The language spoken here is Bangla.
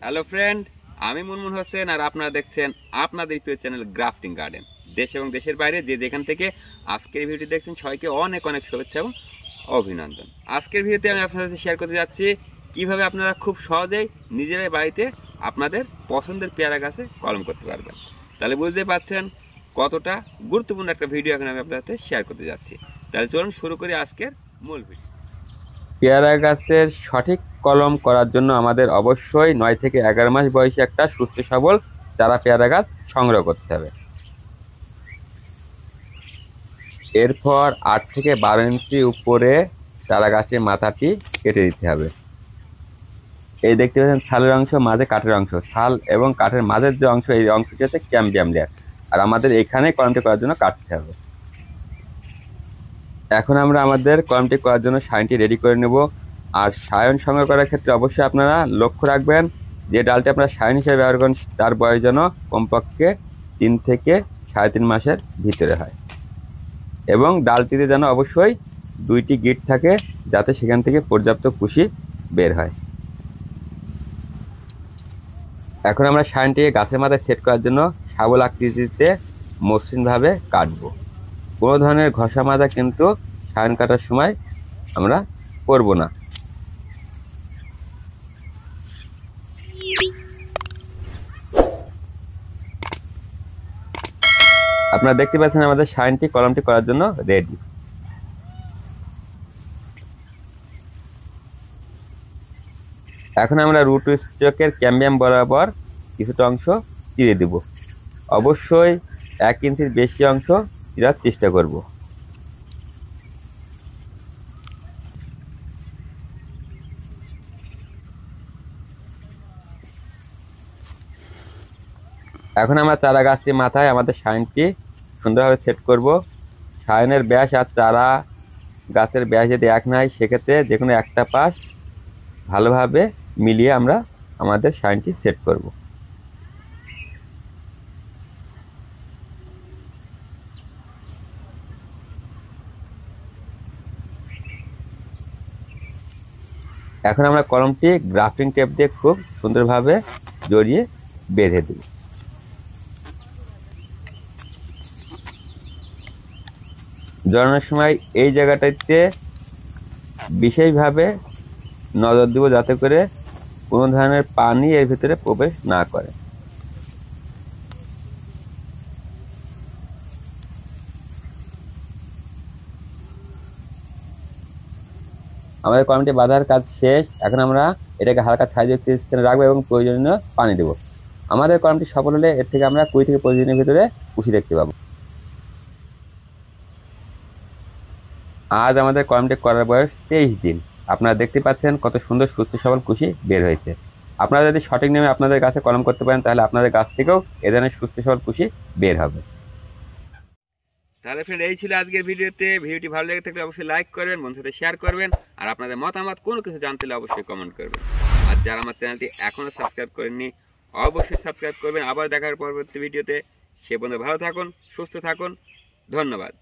হ্যালো ফ্রেন্ড, আমি মুনমুন হোসেন আর আপনারা দেখছেন আপনাদের ইউটিউব চ্যানেল গ্রাফটিং গার্ডেন। দেশ এবং দেশের বাইরে যে যেখান থেকে আজকের ভিডিওটি দেখছেন সবাইকে অনেক অনেক শুভেচ্ছা এবং অভিনন্দন। আজকের ভিডিওতে আমি আপনাদের সাথে শেয়ার করতে যাচ্ছি কিভাবে আপনারা খুব সহজেই নিজেরাই বাড়িতে আপনাদের পছন্দের পেয়ারা গাছে কলম করতে পারবেন। তাহলে বুঝতে পারছেন কতটা গুরুত্বপূর্ণ একটা ভিডিও এখন আমি আপনাদের সাথে শেয়ার করতে যাচ্ছি। তাহলে চলুন শুরু করি আজকের মূল ভিডিও। পেয়ারা গাছের সঠিক কলম করার জন্য আমাদের অবশ্যই 9 থেকে 11 মাস বয়সী একটা সুস্থ সবল চারা পেয়ারা গাছ সংগ্রহ করতে হবে। এরপর 8 থেকে 12 ইঞ্চি উপরে চারা গাছের মাথাটি কেটে দিতে হবে। এই দেখতে পাচ্ছেন ছালের অংশ, মাঝে কাঠের অংশ। ছাল এবং কাঠের মাঝের যে অংশ, এই অংশটি হচ্ছে ক্যাম্বিয়াম লেয়ার, আর আমাদের এখানে কলমটি করার জন্য কাটতে হবে। এখন আমরা আমাদের কলমটি করার জন্য সাইনটি রেডি করে নেব। আর সায়ন সংগ্রহ করার ক্ষেত্রে অবশ্যই আপনারা লক্ষ্য রাখবেন যে ডালটি আপনারা সায়ন হিসেবে ব্যবহার করেন তার বয়স যেন কমপক্ষে 3 থেকে 3.5 মাসের ভিতরে হয়, এবং ডালটিতে যেন অবশ্যই 2টি গিট থাকে যাতে সেখান থেকে পর্যাপ্ত কুশি বের হয়। এখন আমরা সায়নটিকে গাছের মাথায় সেট করার জন্য শাবল আকৃতিতে মসৃণভাবে কাটবো। কোনো ধরনের ঘষা মাজা কিন্তু সায়ন কাটার সময় আমরা করব না। আপনারা দেখতে পাচ্ছেন আমাদের সাইনটি কলমটি করার জন্য রেডি। এখন আমরা রুট স্টকের ক্যাম্বিয়াম বরাবর কিছুটা অংশ চিরে দেব। অবশ্যই 1 ইঞ্চির বেশি অংশ চিরার চেষ্টা করব। এখন আমরা চারা গাছটির মাথায় আমাদের সাইনটি সুন্দরভাবে সেট করব। সাইনের ব্যাস আর চারা গাছের ব্যাস যদি এক না হয় সেক্ষেত্রে যে কোনো একটা পাশ ভালোভাবে মিলিয়ে আমরা আমাদের সাইনটি সেট করব। এখন আমরা কলমটি গ্রাফটিং টেপ দিয়ে খুব সুন্দরভাবে জড়িয়ে বেঁধে দেব। জড়ানোর সময় এই জায়গাটাতে বিশেষভাবে নজর দেব যাতে করে কোনো ধরনের পানি এর ভিতরে প্রবেশ না করে। আমাদের কলমটি বাঁধার কাজ শেষ। এখন আমরা এটাকে হালকা সাইজের স্থানে রাখবো এবং প্রয়োজনীয় পানি দেব। আমাদের কলমটি সফল হলে এর থেকে আমরা 20 থেকে 25 দিনের ভিতরে কুশি দেখতে পাবো। আজ আমাদের কলমটি করার বয়স 23 দিন। আপনারা দেখতে পাচ্ছেন কত সুন্দর সুস্থ সবল কুশি বের হয়েছে। আপনারা যদি সঠিক নিয়মে আপনাদের গাছে কলম করতে পারেন তাহলে আপনাদের গাছ থেকেও এ ধরনের সুস্থ সবল কুশি বের হবে। তাহলে ফ্রেন্ড, এই ছিল আজকের ভিডিওটি ভালো লেগে থাকলে অবশ্যই লাইক করবেন, বন্ধুদের সাথে শেয়ার করবেন, আর আপনাদের মতামত কোনো কিছু জানতে হলে অবশ্যই কমেন্ট করবেন। আর যারা আমার চ্যানেলটি এখনো সাবস্ক্রাইব করেননি অবশ্যই সাবস্ক্রাইব করবেন। আবার দেখার পরবর্তী ভিডিওতে। সে পর্যন্ত ভালো থাকুন, সুস্থ থাকুন, ধন্যবাদ।